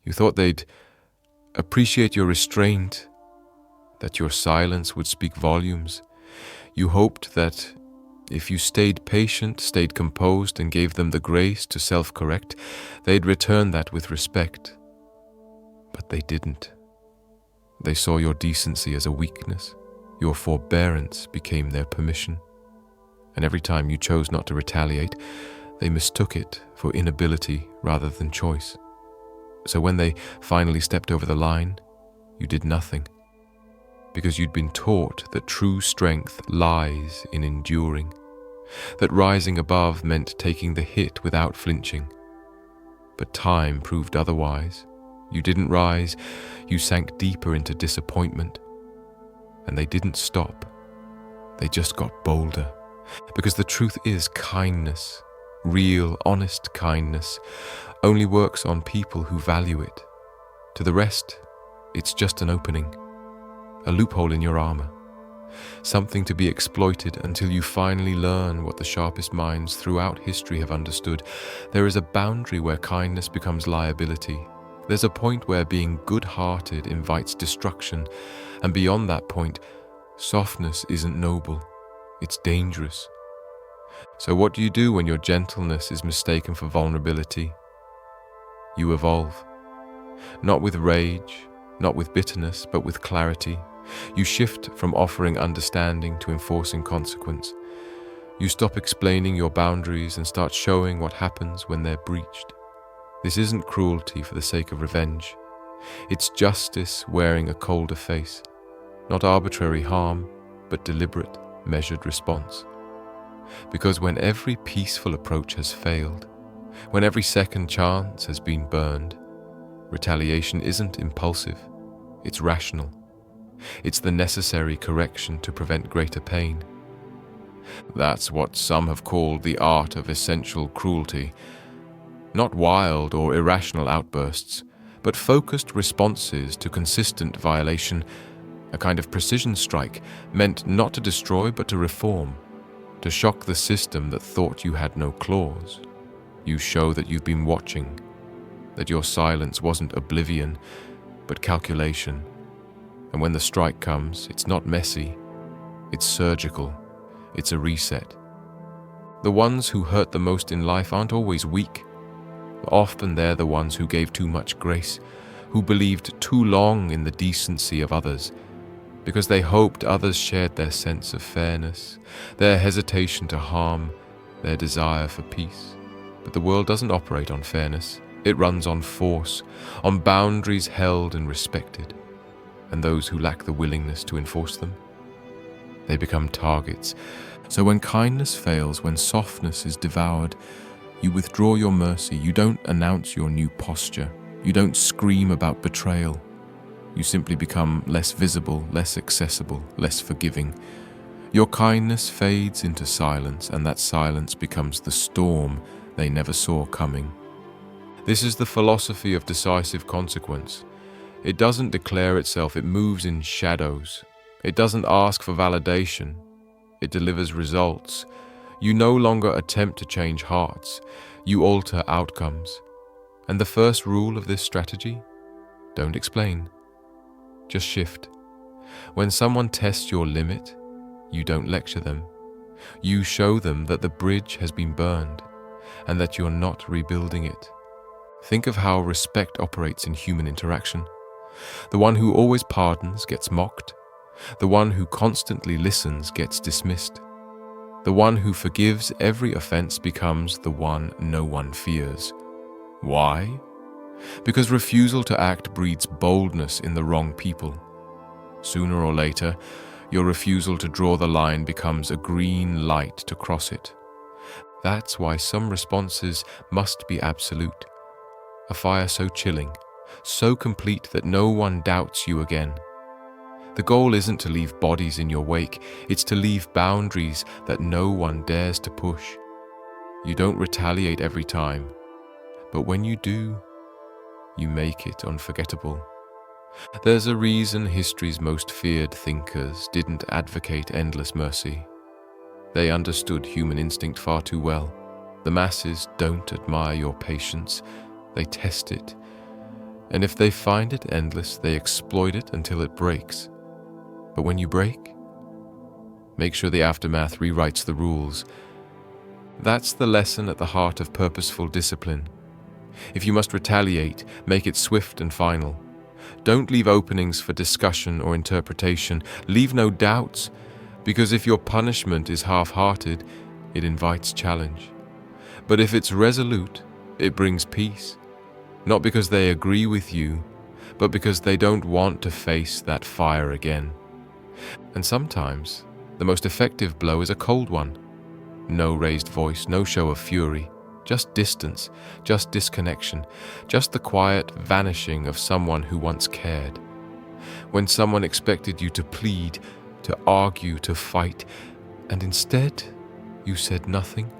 You thought they'd appreciate your restraint, that your silence would speak volumes. You hoped that if you stayed patient, stayed composed, and gave them the grace to self-correct, they'd return that with respect. But they didn't. They saw your decency as a weakness. Your forbearance became their permission. And every time you chose not to retaliate, they mistook it for inability rather than choice. So when they finally stepped over the line, you did nothing. Because you'd been taught that true strength lies in enduring, that rising above meant taking the hit without flinching. But time proved otherwise. You didn't rise, you sank deeper into disappointment. And they didn't stop. They just got bolder. Because the truth is, kindness, real, honest kindness, only works on people who value it. To the rest, it's just an opening, a loophole in your armor, something to be exploited until you finally learn what the sharpest minds throughout history have understood. There is a boundary where kindness becomes liability. There's a point where being good-hearted invites destruction, and beyond that point, softness isn't noble, it's dangerous. So what do you do when your gentleness is mistaken for vulnerability? You evolve. Not with rage, not with bitterness, but with clarity. You shift from offering understanding to enforcing consequence. You stop explaining your boundaries and start showing what happens when they're breached. This isn't cruelty for the sake of revenge. It's justice wearing a colder face. Not arbitrary harm, but deliberate, measured response. Because when every peaceful approach has failed, when every second chance has been burned, retaliation isn't impulsive, it's rational. It's the necessary correction to prevent greater pain. That's what some have called the art of essential cruelty. Not wild or irrational outbursts, but focused responses to consistent violation, a kind of precision strike meant not to destroy but to reform, to shock the system that thought you had no claws. You show that you've been watching, that your silence wasn't oblivion, but calculation. And when the strike comes, it's not messy, it's surgical, it's a reset. The ones who hurt the most in life aren't always weak. Often they're the ones who gave too much grace, who believed too long in the decency of others, because they hoped others shared their sense of fairness, their hesitation to harm, their desire for peace. But the world doesn't operate on fairness. It runs on force, on boundaries held and respected. And those who lack the willingness to enforce them, they become targets. So when kindness fails, when softness is devoured, you withdraw your mercy. You don't announce your new posture. You don't scream about betrayal. You simply become less visible, less accessible, less forgiving. Your kindness fades into silence, and that silence becomes the storm they never saw coming. This is the philosophy of decisive consequence. It doesn't declare itself, it moves in shadows. It doesn't ask for validation, it delivers results. You no longer attempt to change hearts, you alter outcomes. And the first rule of this strategy? Don't explain, just shift. When someone tests your limit, you don't lecture them. You show them that the bridge has been burned, and that you're not rebuilding it. Think of how respect operates in human interaction. The one who always pardons gets mocked. The one who constantly listens gets dismissed. The one who forgives every offense becomes the one no one fears. Why? Because refusal to act breeds boldness in the wrong people. Sooner or later, your refusal to draw the line becomes a green light to cross it. That's why some responses must be absolute. A fire so chilling, so complete that no one doubts you again. The goal isn't to leave bodies in your wake, it's to leave boundaries that no one dares to push. You don't retaliate every time, but when you do, you make it unforgettable. There's a reason history's most feared thinkers didn't advocate endless mercy. They understood human instinct far too well. The masses don't admire your patience, they test it. And if they find it endless, they exploit it until it breaks. But when you break, make sure the aftermath rewrites the rules. That's the lesson at the heart of purposeful discipline. If you must retaliate, make it swift and final. Don't leave openings for discussion or interpretation. Leave no doubts, because if your punishment is half-hearted, it invites challenge. But if it's resolute, it brings peace. Not because they agree with you, but because they don't want to face that fire again. And sometimes, the most effective blow is a cold one. No raised voice, no show of fury, just distance, just disconnection, just the quiet vanishing of someone who once cared. When someone expected you to plead, to argue, to fight, and instead you said nothing,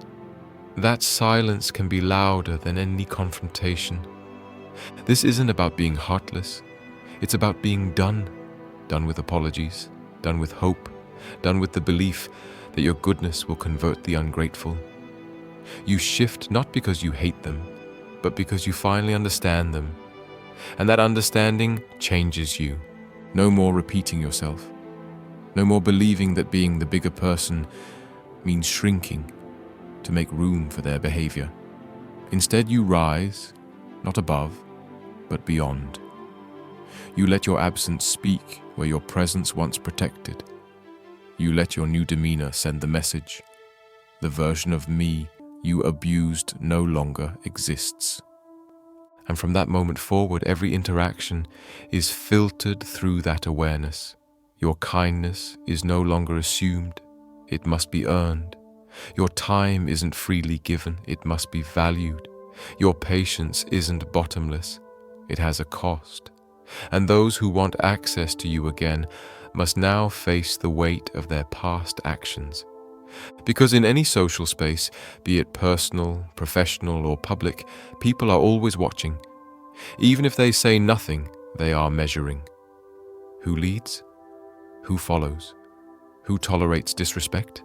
that silence can be louder than any confrontation. This isn't about being heartless. It's about being done. Done with apologies, done with hope, done with the belief that your goodness will convert the ungrateful. You shift not because you hate them, but because you finally understand them. And that understanding changes you. No more repeating yourself. No more believing that being the bigger person means shrinking to make room for their behavior. Instead, you rise, not above, but beyond. You let your absence speak where your presence once protected. You let your new demeanor send the message. The version of me you abused no longer exists. And from that moment forward, every interaction is filtered through that awareness. Your kindness is no longer assumed, it must be earned. Your time isn't freely given, it must be valued. Your patience isn't bottomless, it has a cost. And those who want access to you again must now face the weight of their past actions. Because in any social space, be it personal, professional, or public, people are always watching. Even if they say nothing, they are measuring. Who leads? Who follows? Who tolerates disrespect?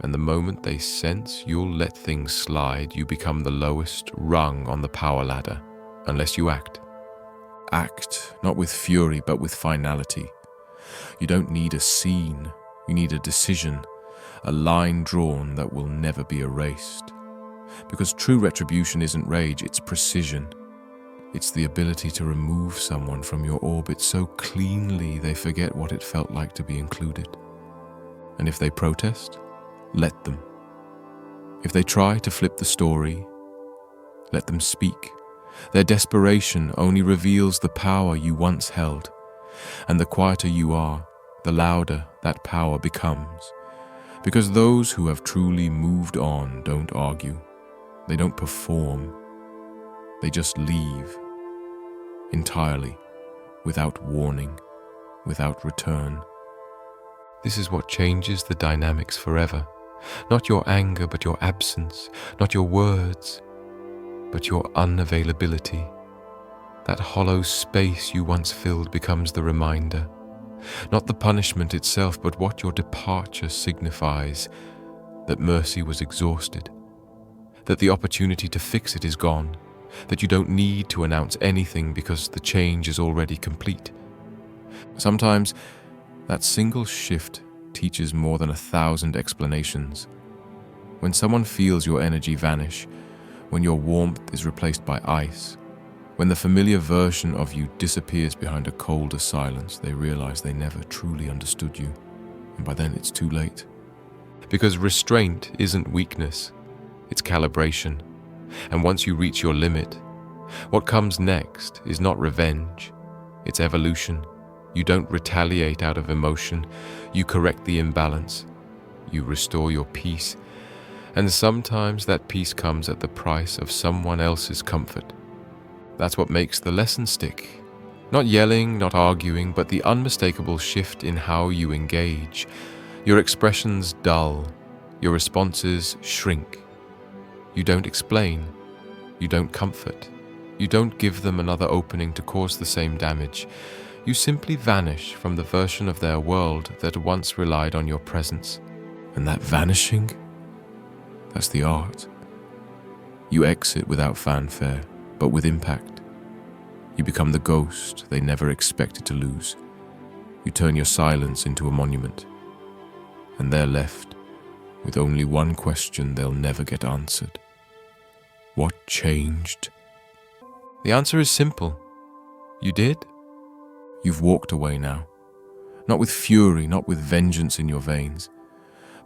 And the moment they sense you'll let things slide, you become the lowest rung on the power ladder, unless you act. Act, not with fury, but with finality. You don't need a scene, you need a decision, a line drawn that will never be erased. Because true retribution isn't rage, it's precision. It's the ability to remove someone from your orbit so cleanly they forget what it felt like to be included. And if they protest, let them. If they try to flip the story, let them speak. Their desperation only reveals the power you once held, and the quieter you are, the louder that power becomes. Because those who have truly moved on don't argue, they don't perform, they just leave, entirely, without warning, without return. This is what changes the dynamics forever. Not your anger, but your absence. Not your words, but your unavailability. That hollow space you once filled becomes the reminder. Not the punishment itself, but what your departure signifies. That mercy was exhausted. That the opportunity to fix it is gone. That you don't need to announce anything because the change is already complete. Sometimes that single shift teaches more than 1,000 explanations. When someone feels your energy vanish, when your warmth is replaced by ice, when the familiar version of you disappears behind a colder silence, they realize they never truly understood you, and by then it's too late. Because restraint isn't weakness, it's calibration. And once you reach your limit, what comes next is not revenge, it's evolution. You don't retaliate out of emotion, you correct the imbalance, you restore your peace, and sometimes that peace comes at the price of someone else's comfort. That's what makes the lesson stick. Not yelling, not arguing, but the unmistakable shift in how you engage. Your expressions dull, your responses shrink. You don't explain, you don't comfort, you don't give them another opening to cause the same damage. You simply vanish from the version of their world that once relied on your presence. And that vanishing, that's the art. You exit without fanfare, but with impact. You become the ghost they never expected to lose. You turn your silence into a monument, and they're left with only one question they'll never get answered. What changed? The answer is simple. You did. You've walked away now, not with fury, not with vengeance in your veins,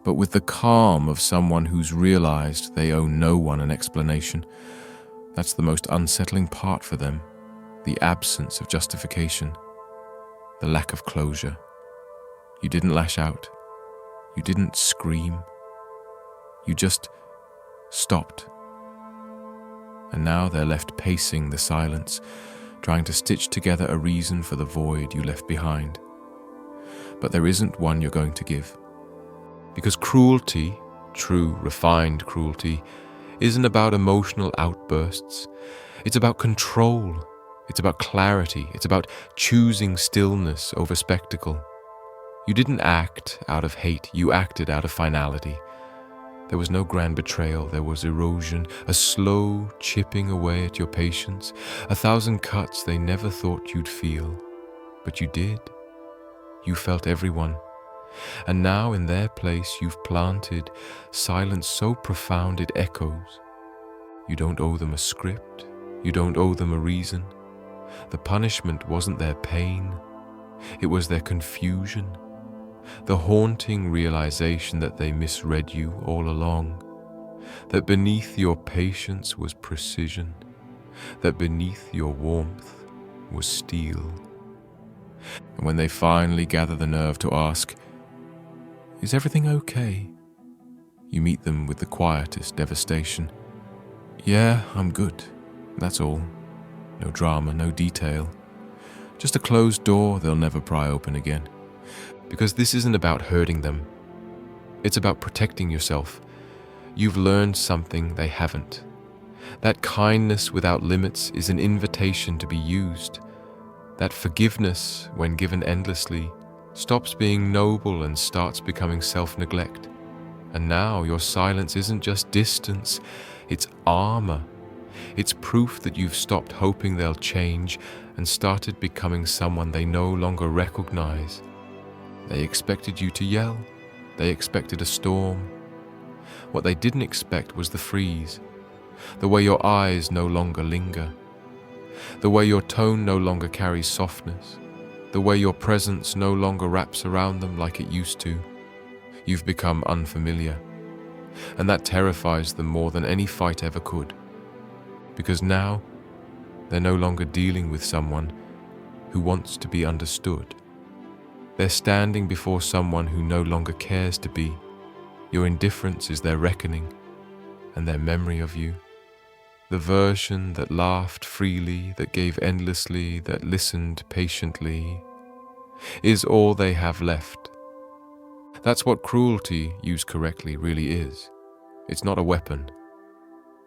but with the calm of someone who's realized they owe no one an explanation. That's the most unsettling part for them, the absence of justification, the lack of closure. You didn't lash out. You didn't scream. You just stopped. And now they're left pacing the silence, trying to stitch together a reason for the void you left behind. But there isn't one you're going to give. Because cruelty, true, refined cruelty, isn't about emotional outbursts. It's about control. It's about clarity. It's about choosing stillness over spectacle. You didn't act out of hate. You acted out of finality. There was no grand betrayal. There was erosion, a slow chipping away at your patience, 1,000 cuts they never thought you'd feel. But you did. You felt everyone. And now in their place you've planted silence so profound it echoes. You don't owe them a script. You don't owe them a reason. The punishment wasn't their pain. It was their confusion. The haunting realization that they misread you all along. That beneath your patience was precision. That beneath your warmth was steel. And when they finally gather the nerve to ask, "Is everything okay?" you meet them with the quietest devastation. "Yeah, I'm good. That's all. No drama, no detail. Just a closed door they'll never pry open again." Because this isn't about hurting them. It's about protecting yourself. You've learned something they haven't. That kindness without limits is an invitation to be used. That forgiveness, when given endlessly, stops being noble and starts becoming self-neglect. And now your silence isn't just distance, it's armor. It's proof that you've stopped hoping they'll change and started becoming someone they no longer recognize. They expected you to yell. They expected a storm. What they didn't expect was the freeze, the way your eyes no longer linger, the way your tone no longer carries softness, the way your presence no longer wraps around them like it used to. You've become unfamiliar, and that terrifies them more than any fight ever could, because now they're no longer dealing with someone who wants to be understood. They're standing before someone who no longer cares to be. Your indifference is their reckoning and their memory of you. The version that laughed freely, that gave endlessly, that listened patiently, is all they have left. That's what cruelty, used correctly, really is. It's not a weapon.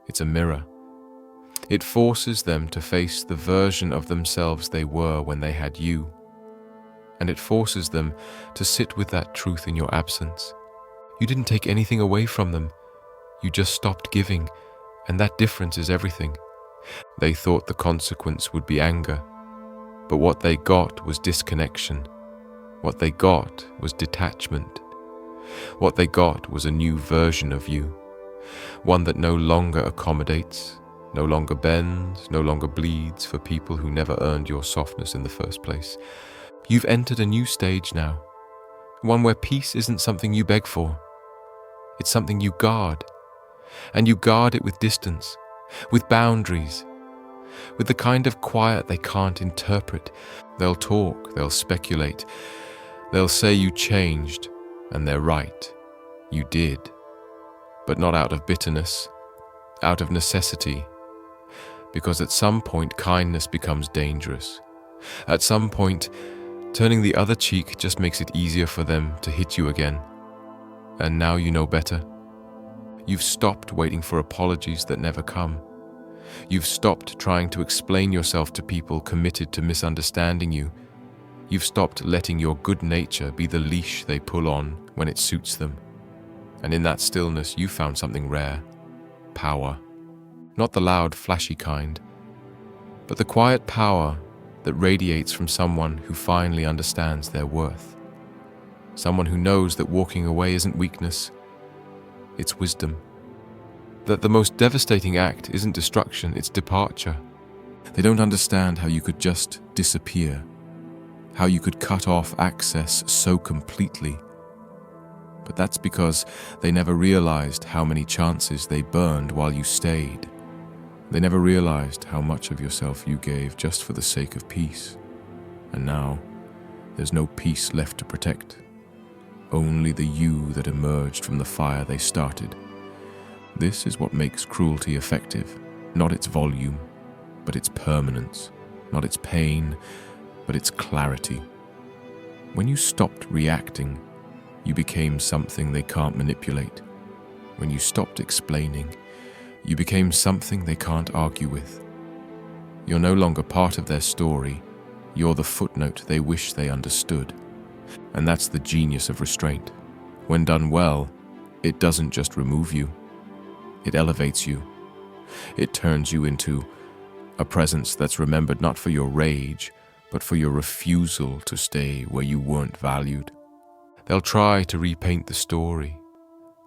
It's a mirror. It forces them to face the version of themselves they were when they had you. And it forces them to sit with that truth in your absence. You didn't take anything away from them. You just stopped giving, and that difference is everything. They thought the consequence would be anger, but what they got was disconnection. What they got was detachment. What they got was a new version of you, one that no longer accommodates, no longer bends, no longer bleeds for people who never earned your softness in the first place. You've entered a new stage now, one where peace isn't something you beg for. It's something you guard, and you guard it with distance, with boundaries, with the kind of quiet they can't interpret. They'll talk, they'll speculate, they'll say you changed, and they're right. You did, but not out of bitterness, out of necessity, because at some point kindness becomes dangerous. At some point, turning the other cheek just makes it easier for them to hit you again. And now you know better. You've stopped waiting for apologies that never come. You've stopped trying to explain yourself to people committed to misunderstanding you. You've stopped letting your good nature be the leash they pull on when it suits them. And in that stillness, you found something rare. Power. Not the loud, flashy kind, but the quiet power that radiates from someone who finally understands their worth. Someone who knows that walking away isn't weakness, it's wisdom. That the most devastating act isn't destruction, it's departure. They don't understand how you could just disappear, how you could cut off access so completely. But that's because they never realized how many chances they burned while you stayed. They never realized how much of yourself you gave just for the sake of peace. And now, there's no peace left to protect. Only the you that emerged from the fire they started. This is what makes cruelty effective, not its volume, but its permanence, not its pain, but its clarity. When you stopped reacting, you became something they can't manipulate. When you stopped explaining, you became something they can't argue with. You're no longer part of their story, you're the footnote they wish they understood. And that's the genius of restraint. When done well, it doesn't just remove you, it elevates you. It turns you into a presence that's remembered not for your rage, but for your refusal to stay where you weren't valued. They'll try to repaint the story.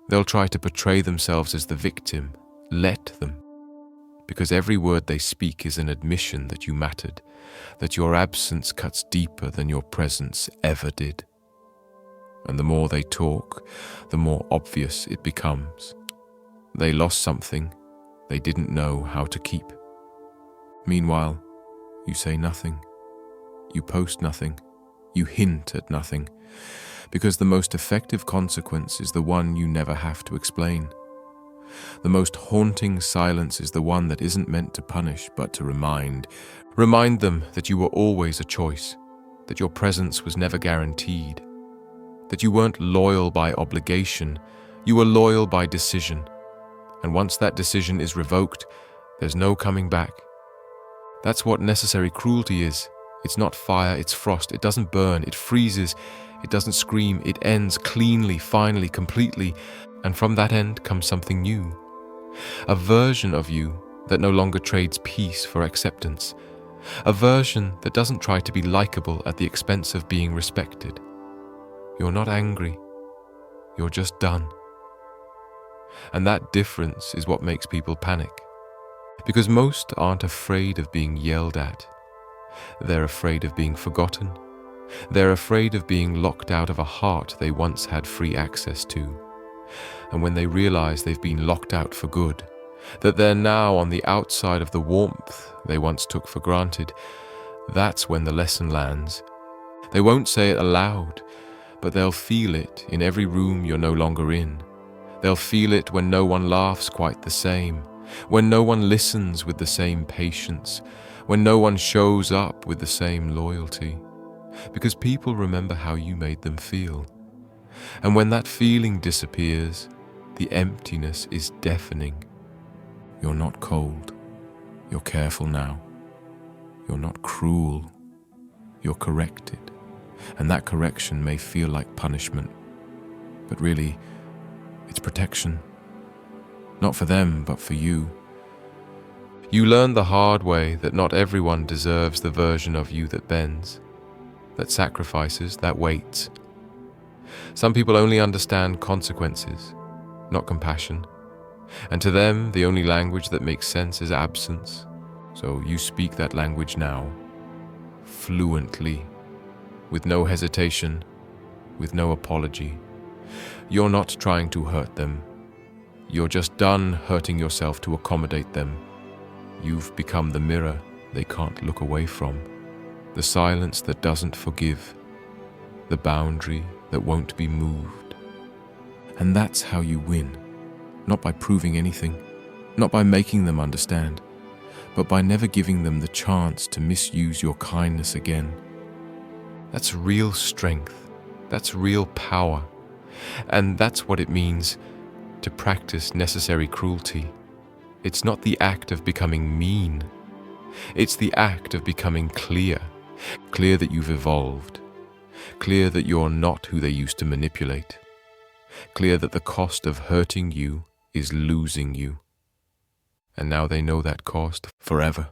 They'll try to portray themselves as the victim. Let them. Because every word they speak is an admission that you mattered, that your absence cuts deeper than your presence ever did. And the more they talk, the more obvious it becomes. They lost something they didn't know how to keep. Meanwhile, you say nothing. You post nothing. You hint at nothing. Because the most effective consequence is the one you never have to explain. The most haunting silence is the one that isn't meant to punish, but to remind. Remind them that you were always a choice, that your presence was never guaranteed, that you weren't loyal by obligation, you were loyal by decision. And once that decision is revoked, there's no coming back. That's what necessary cruelty is. It's not fire, it's frost. It doesn't burn, it freezes. It doesn't scream, it ends cleanly, finally, completely. And from that end comes something new. A version of you that no longer trades peace for acceptance. A version that doesn't try to be likable at the expense of being respected. You're not angry. You're just done. And that difference is what makes people panic. Because most aren't afraid of being yelled at. They're afraid of being forgotten. They're afraid of being locked out of a heart they once had free access to. And when they realize they've been locked out for good, that they're now on the outside of the warmth they once took for granted, that's when the lesson lands. They won't say it aloud, but they'll feel it in every room you're no longer in. They'll feel it when no one laughs quite the same, when no one listens with the same patience, when no one shows up with the same loyalty. Because people remember how you made them feel. And when that feeling disappears, the emptiness is deafening. You're not cold. You're careful now. You're not cruel. You're corrected. And that correction may feel like punishment, but really, it's protection. Not for them, but for you. You learn the hard way that not everyone deserves the version of you that bends, that sacrifices, that waits. Some people only understand consequences, not compassion. And to them, the only language that makes sense is absence. So you speak that language now, fluently, with no hesitation, with no apology. You're not trying to hurt them. You're just done hurting yourself to accommodate them. You've become the mirror they can't look away from, the silence that doesn't forgive, the boundary that won't be moved. And that's how you win, not by proving anything, not by making them understand, but by never giving them the chance to misuse your kindness again. That's real strength. That's real power. And that's what it means to practice necessary cruelty. It's not the act of becoming mean. It's the act of becoming clear. Clear that you've evolved. Clear that you're not who they used to manipulate. Clear that the cost of hurting you is losing you. And now they know that cost forever.